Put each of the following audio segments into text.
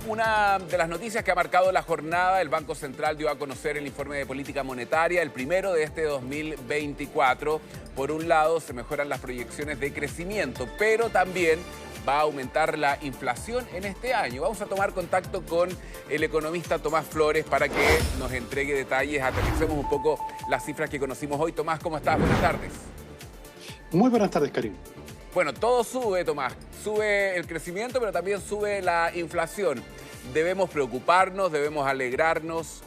una de las noticias que ha marcado la jornada, el Banco Central dio a conocer el informe de política monetaria, el primero de este 2024. Por un lado, se mejoran las proyecciones de crecimiento, pero también va a aumentar la inflación en este año. Vamos a tomar contacto con el economista Tomás Flores para que nos entregue detalles, aterricemos un poco las cifras que conocimos hoy. Tomás, ¿cómo estás? Buenas tardes. Muy buenas tardes, Karim. Bueno, todo sube, Tomás. Sube el crecimiento, pero también sube la inflación. ¿Debemos preocuparnos? ¿Debemos alegrarnos?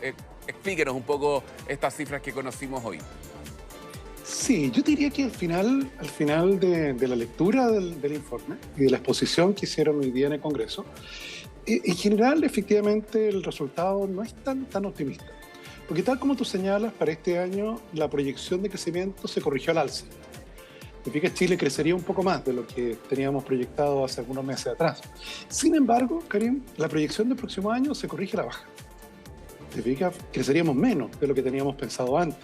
Explíquenos un poco estas cifras que conocimos hoy. Sí, yo diría que al final de la lectura del informe y de la exposición que hicieron hoy día en el Congreso, en general, efectivamente, el resultado no es tan optimista. Porque tal como tú señalas, para este año la proyección de crecimiento se corrigió al alza. Te fijas, Chile crecería un poco más de lo que teníamos proyectado hace algunos meses atrás. Sin embargo, Karim, la proyección del próximo año se corrige a la baja. Te fijas, creceríamos menos de lo que teníamos pensado antes.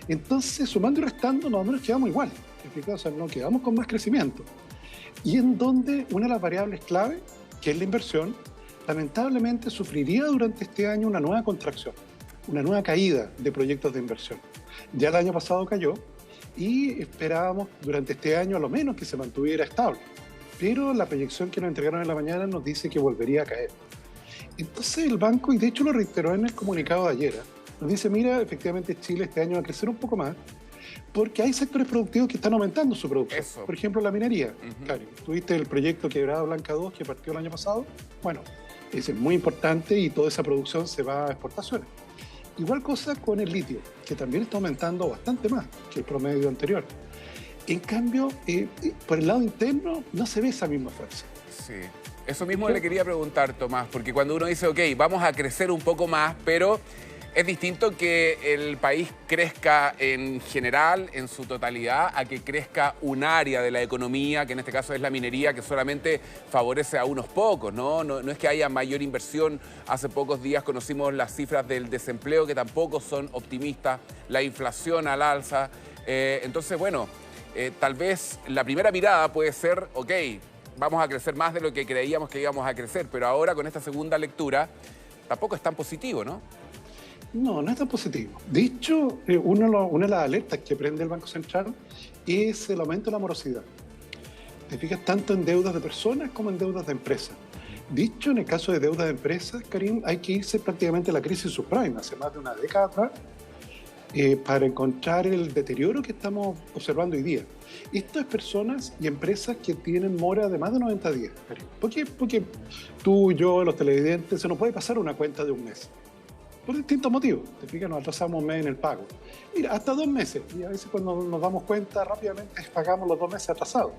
Entonces, sumando y restando, no nos quedamos igual. Te fijas, o sea, no quedamos con más crecimiento. Y en donde una de las variables clave, que es la inversión, lamentablemente sufriría durante este año una nueva contracción, una nueva caída de proyectos de inversión. Ya el año pasado cayó, y esperábamos durante este año a lo menos que se mantuviera estable. Pero la proyección que nos entregaron en la mañana nos dice que volvería a caer. Entonces el banco, y de hecho lo reiteró en el comunicado de ayer, nos dice, mira, efectivamente Chile este año va a crecer un poco más, porque hay sectores productivos que están aumentando su producción. Por ejemplo, la minería. Karin, ¿tuviste el proyecto Quebrada Blanca 2 que partió el año pasado? Bueno, ese es muy importante y toda esa producción se va a exportaciones. Igual cosa con el litio, que también está aumentando bastante más que el promedio anterior. En cambio, por el lado interno no se ve esa misma fuerza. Sí, eso mismo le quería preguntar, Tomás, porque cuando uno dice, ok, vamos a crecer un poco más, pero es distinto que el país crezca en general, en su totalidad, a que crezca un área de la economía, que en este caso es la minería, que solamente favorece a unos pocos, ¿no? No es que haya mayor inversión. Hace pocos días conocimos las cifras del desempleo, que tampoco son optimistas, la inflación al alza. Entonces, bueno, tal vez la primera mirada puede ser, ok, vamos a crecer más de lo que creíamos que íbamos a crecer, pero ahora con esta segunda lectura tampoco es tan positivo, ¿no? No es tan positivo. De hecho, una de las alertas que prende el Banco Central es el aumento de la morosidad. Te fijas tanto en deudas de personas como en deudas de empresas. De hecho, en el caso de deudas de empresas, Karim, hay que irse prácticamente a la crisis subprime, hace más de una década atrás, para encontrar el deterioro que estamos observando hoy día. Esto es personas y empresas que tienen mora de más de 90 días, Karim. Porque tú, yo, los televidentes, se nos puede pasar una cuenta de un mes. Por distintos motivos. Te fijas, nos atrasamos un mes en el pago. Mira, hasta 2 meses. Y a veces cuando nos damos cuenta rápidamente pagamos los 2 meses atrasados.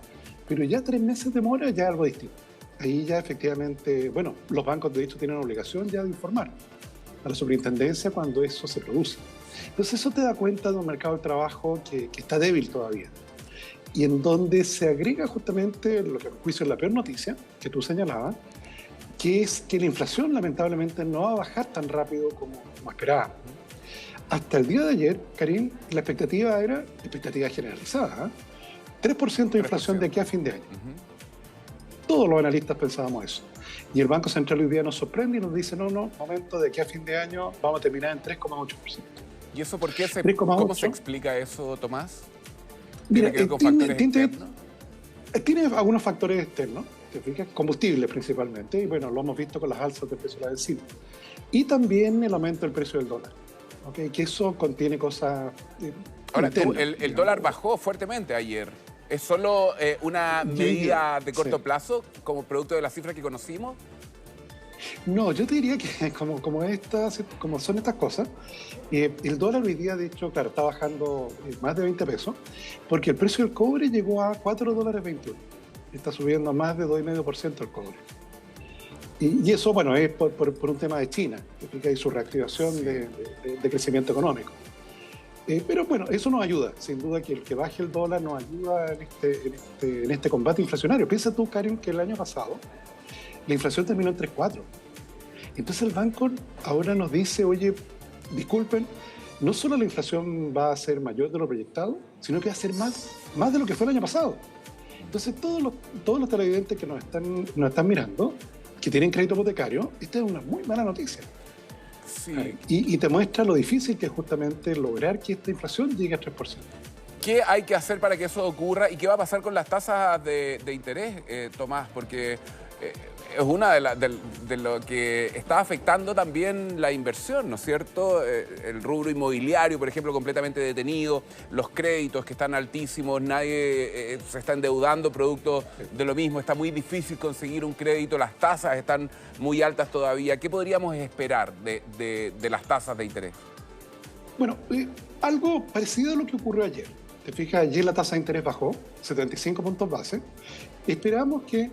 Pero ya 3 meses de mora ya es algo distinto. Ahí ya efectivamente, bueno, los bancos de hecho tienen obligación ya de informar a la superintendencia cuando eso se produce. Entonces eso te da cuenta de un mercado de trabajo que está débil todavía. Y en donde se agrega justamente lo que a mi juicio es la peor noticia que tú señalabas, que es que la inflación lamentablemente no va a bajar tan rápido como esperábamos. Hasta el día de ayer, Karim, la expectativa era expectativa generalizada, 3% de inflación de aquí a fin de año. Todos los analistas pensábamos eso. Y el Banco Central hoy día nos sorprende y nos dice, no, momento, de aquí a fin de año vamos a terminar en 3,8%. ¿Y eso por qué? ¿Cómo se explica eso, Tomás? Mira, ¿Tiene que ver con factores externos? Tiene algunos factores externos. ¿Te fijas? Combustible principalmente, y bueno, lo hemos visto con las alzas del precio de la benzina. Y también el aumento del precio del dólar, ¿okay? Que eso contiene cosas Ahora, el dólar bajó fuertemente ayer. ¿Es solo una medida de corto plazo como producto de las cifras que conocimos? No, yo te diría que como son estas cosas, el dólar hoy día, de hecho, claro, está bajando más de 20 pesos, porque el precio del cobre llegó a $4.21. Está subiendo a más de 2,5% el cobre. Y eso, bueno, es por un tema de China, que hay su reactivación de crecimiento económico. Pero bueno, eso nos ayuda, sin duda que el que baje el dólar nos ayuda en este combate inflacionario. Piensa tú, Karim, que el año pasado la inflación terminó en 3,4. Entonces el banco ahora nos dice, oye, disculpen, no solo la inflación va a ser mayor de lo proyectado, sino que va a ser más de lo que fue el año pasado. Entonces todos los televidentes que nos están mirando, que tienen crédito hipotecario, esta es una muy mala noticia. Sí. Y te muestra lo difícil que es justamente lograr que esta inflación llegue a 3%. ¿Qué hay que hacer para que eso ocurra y qué va a pasar con las tasas de interés, Tomás? Porque es una de lo que está afectando también la inversión, ¿no es cierto? El rubro inmobiliario, por ejemplo, completamente detenido, los créditos que están altísimos, nadie se está endeudando producto de lo mismo, está muy difícil conseguir un crédito, las tasas están muy altas todavía. ¿Qué podríamos esperar de las tasas de interés? Bueno, algo parecido a lo que ocurrió ayer. Te fijas, ayer la tasa de interés bajó 75 puntos base. Esperamos que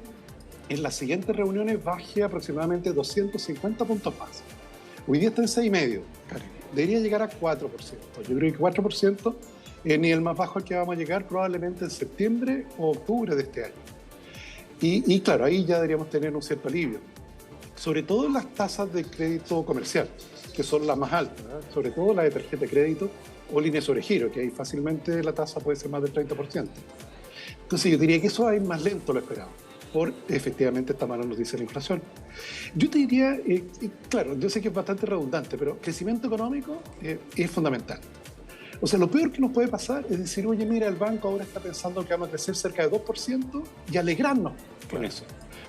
en las siguientes reuniones baje aproximadamente 250 puntos más. Hoy día está en 6,5, Karen. Debería llegar a 4%. Yo creo que 4% es el nivel más bajo al que vamos a llegar probablemente en septiembre o octubre de este año. Y claro, ahí ya deberíamos tener un cierto alivio. Sobre todo en las tasas de crédito comercial, que son las más altas, ¿eh? Sobre todo las de tarjeta de crédito o líneas sobre giro, que ahí fácilmente la tasa puede ser más del 30%. Entonces yo diría que eso va a ir más lento lo esperado, por efectivamente esta mala noticia de la inflación. Yo te diría, claro, yo sé que es bastante redundante, pero crecimiento económico es fundamental. O sea, lo peor que nos puede pasar es decir, oye, mira, el banco ahora está pensando que vamos a crecer cerca de 2% y alegrarnos con eso.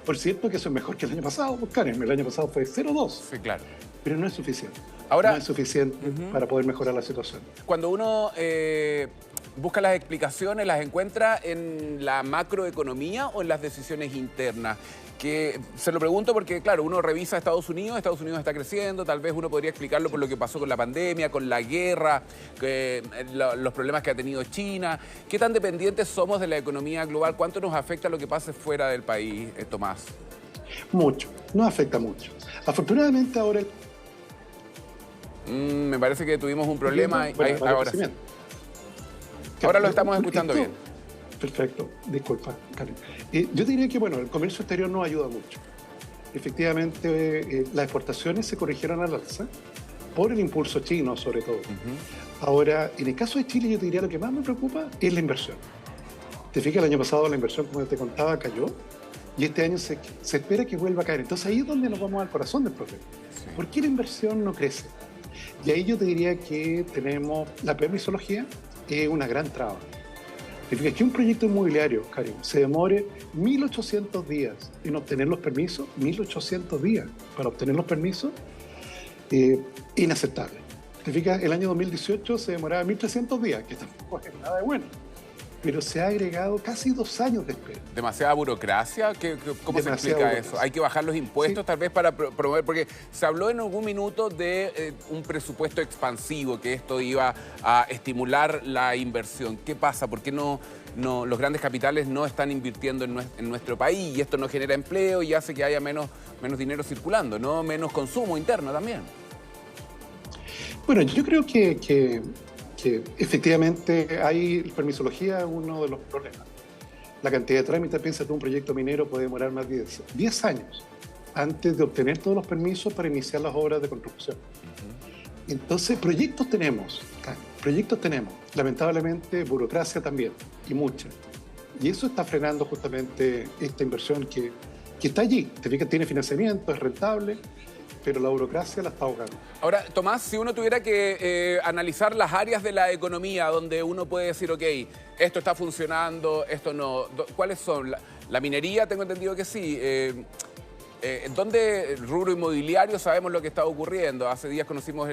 Por cierto que eso es mejor que el año pasado, pues Karen, el año pasado fue 0,2. Sí, claro. Pero no es suficiente. Ahora, no es suficiente para poder mejorar la situación. Cuando uno busca las explicaciones, ¿las encuentra en la macroeconomía o en las decisiones internas? Que se lo pregunto porque, claro, uno revisa Estados Unidos está creciendo, tal vez uno podría explicarlo por lo que pasó con la pandemia, con la guerra, los problemas que ha tenido China. ¿Qué tan dependientes somos de la economía global? ¿Cuánto nos afecta lo que pase fuera del país, Tomás? Mucho, nos afecta mucho. Afortunadamente ahora... me parece que tuvimos un problema. Bueno, ahora sí. Ahora lo estamos escuchando bien. Perfecto, disculpa, Karen. Yo diría que, bueno, el comercio exterior nos ayuda mucho. Efectivamente, las exportaciones se corrigieron al alza por el impulso chino, sobre todo. Ahora, en el caso de Chile, yo te diría lo que más me preocupa es la inversión. Te fijas, el año pasado la inversión, como te contaba, cayó y este año se espera que vuelva a caer. Entonces ahí es donde nos vamos al corazón del problema. Sí. ¿Por qué la inversión no crece? Y ahí yo te diría que tenemos la permisología, es una gran traba. Te fijas que un proyecto inmobiliario, Karim, se demore 1.800 días en obtener los permisos, 1.800 días para obtener los permisos, inaceptable. Te fijas, el año 2018 se demoraba 1.300 días, que tampoco es nada de bueno. Pero se ha agregado casi 2 años de espera. ¿Demasiada burocracia? ¿Cómo se explica eso? ¿Hay que bajar los impuestos tal vez para promover? Porque se habló en algún minuto de un presupuesto expansivo, que esto iba a estimular la inversión. ¿Qué pasa? ¿Por qué no los grandes capitales no están invirtiendo en nuestro país? Y esto no genera empleo y hace que haya menos dinero circulando, ¿no? Menos consumo interno también. Bueno, yo creo que efectivamente hay permisología es uno de los problemas. La cantidad de trámites, piensa tú, un proyecto minero puede demorar más de 10 años antes de obtener todos los permisos para iniciar las obras de construcción. Entonces, proyectos tenemos, lamentablemente burocracia también, y mucha. Y eso está frenando justamente esta inversión que está allí. Te fijas, tiene financiamiento, es rentable, pero la burocracia la está ahogando. Ahora, Tomás, si uno tuviera que analizar las áreas de la economía donde uno puede decir, ok, esto está funcionando, esto no, ¿cuáles son? La minería, tengo entendido que sí. ¿Dónde el rubro inmobiliario sabemos lo que está ocurriendo? Hace días conocimos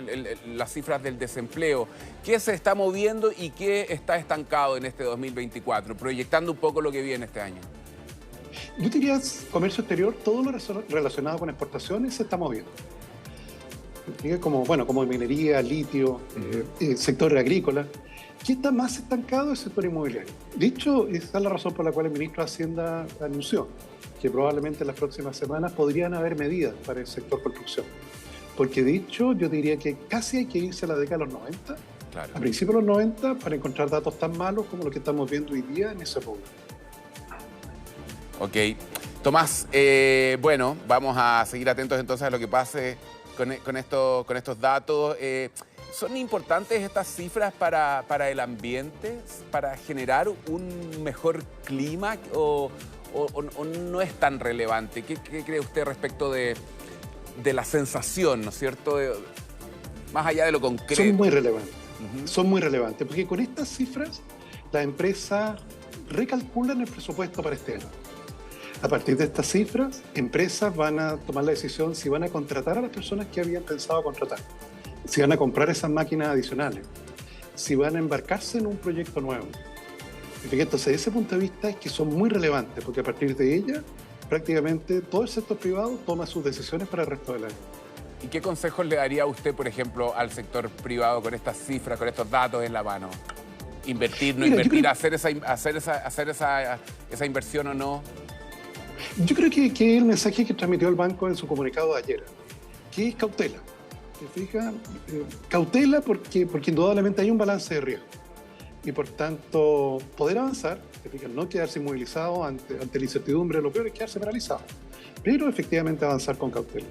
las cifras del desempleo. ¿Qué se está moviendo y qué está estancado en este 2024? Proyectando un poco lo que viene este año. Yo diría comercio exterior, todo lo relacionado con exportaciones se está moviendo. Como minería, litio, sector agrícola. ¿Qué está más estancado? El sector inmobiliario. De hecho, esa es la razón por la cual el ministro de Hacienda anunció que probablemente en las próximas semanas podrían haber medidas para el sector construcción. Porque de hecho, yo diría que casi hay que irse a la década de los 90, a principios de los 90, para encontrar datos tan malos como los que estamos viendo hoy día en ese rubro. Ok. Tomás, bueno, vamos a seguir atentos entonces a lo que pase con estos datos. ¿Son importantes estas cifras para el ambiente, para generar un mejor clima o o no es tan relevante? ¿Qué cree usted respecto de la sensación, ¿no es cierto? Más allá de lo concreto. Son muy relevantes. Son muy relevantes, porque con estas cifras las empresas recalculan el presupuesto para este año. A partir de estas cifras, empresas van a tomar la decisión si van a contratar a las personas que habían pensado contratar, si van a comprar esas máquinas adicionales, si van a embarcarse en un proyecto nuevo. Entonces, desde ese punto de vista es que son muy relevantes, porque a partir de ellas, prácticamente todo el sector privado toma sus decisiones para el resto del año. ¿Y qué consejos le daría usted, por ejemplo, al sector privado con estas cifras, con estos datos en la mano? ¿Invertir, no invertir, hacer esa inversión o no? Yo creo que el mensaje que transmitió el banco en su comunicado de ayer, que es cautela. ¿Te fijas? Cautela porque indudablemente hay un balance de riesgo. Y por tanto, poder avanzar, ¿te fijas? No quedarse inmovilizado ante la incertidumbre, lo peor es quedarse paralizado. Pero efectivamente avanzar con cautela.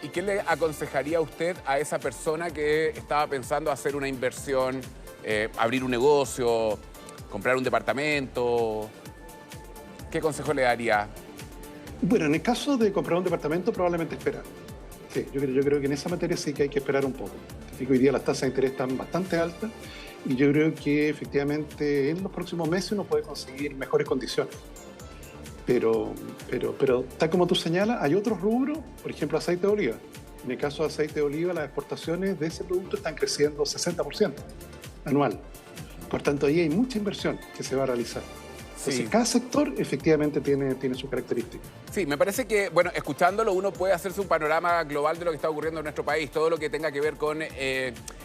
¿Y qué le aconsejaría usted a esa persona que estaba pensando hacer una inversión, abrir un negocio, comprar un departamento? ¿Qué consejo le daría? Bueno, en el caso de comprar un departamento, probablemente esperar. Sí, yo creo que en esa materia sí que hay que esperar un poco. Hoy día las tasas de interés están bastante altas y yo creo que efectivamente en los próximos meses uno puede conseguir mejores condiciones. Pero tal como tú señalas, hay otros rubros, por ejemplo, aceite de oliva. En el caso de aceite de oliva, las exportaciones de ese producto están creciendo 60% anual. Por tanto, ahí hay mucha inversión que se va a realizar. Entonces, sí, cada sector efectivamente tiene su característica. Sí, me parece que, bueno, escuchándolo uno puede hacerse un panorama global de lo que está ocurriendo en nuestro país. Todo lo que tenga que ver con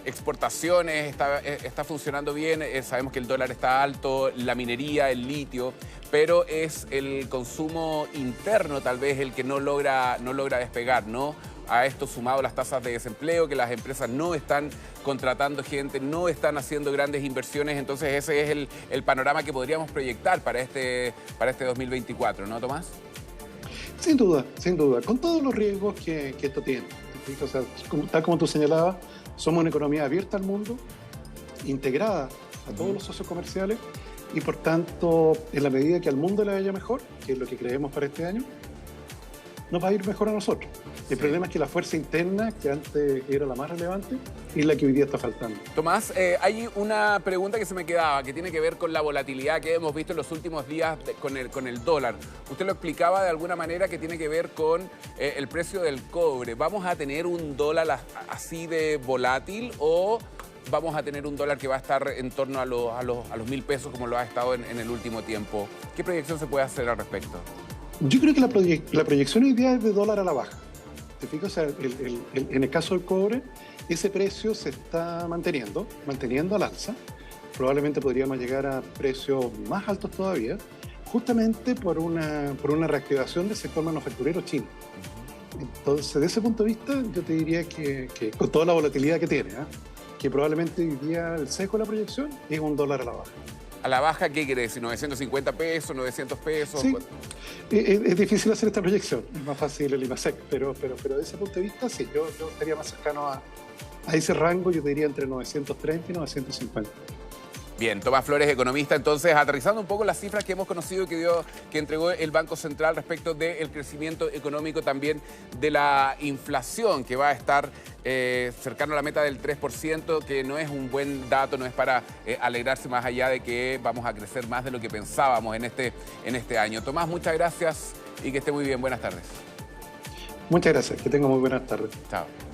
exportaciones está funcionando bien. Sabemos que el dólar está alto, la minería, el litio, pero es el consumo interno tal vez el que no logra despegar, ¿no? A esto sumado las tasas de desempleo, que las empresas no están contratando gente, no están haciendo grandes inversiones. Entonces ese es el panorama que podríamos proyectar para este 2024, ¿no, Tomás? Sin duda, con todos los riesgos que esto tiene. O sea, tal como tú señalabas, somos una economía abierta al mundo, integrada a todos los socios comerciales y por tanto, en la medida que al mundo le vaya mejor, que es lo que creemos para este año, nos va a ir mejor a nosotros. El problema es que la fuerza interna, que antes era la más relevante, es la que hoy día está faltando. Tomás, hay una pregunta que se me quedaba, que tiene que ver con la volatilidad que hemos visto en los últimos días con el dólar. Usted lo explicaba de alguna manera que tiene que ver con el precio del cobre. ¿Vamos a tener un dólar así de volátil o vamos a tener un dólar que va a estar en torno a los 1.000 pesos como lo ha estado en el último tiempo? ¿Qué proyección se puede hacer al respecto? Yo creo que la proyección hoy día es de dólar a la baja. ¿Te fijas? O sea, en el caso del cobre, ese precio se está manteniendo al alza. Probablemente podríamos llegar a precios más altos todavía, justamente por una reactivación del sector manufacturero chino. Entonces, desde ese punto de vista, yo te diría que con toda la volatilidad que tiene, que probablemente hoy día el sesgo de la proyección es un dólar a la baja. ¿A la baja qué quiere decir? ¿950 pesos, 900 pesos? Sí, es difícil hacer esta proyección, es más fácil el IMASEC, pero desde ese punto de vista sí, yo estaría más cercano a ese rango, yo diría entre 930 y 950. Bien, Tomás Flores, economista, entonces aterrizando un poco las cifras que hemos conocido que entregó el Banco Central respecto del crecimiento económico, también de la inflación, que va a estar cercano a la meta del 3%, que no es un buen dato, no es para alegrarse más allá de que vamos a crecer más de lo que pensábamos en este año. Tomás, muchas gracias y que esté muy bien. Buenas tardes. Muchas gracias, que tenga muy buenas tardes. Chao.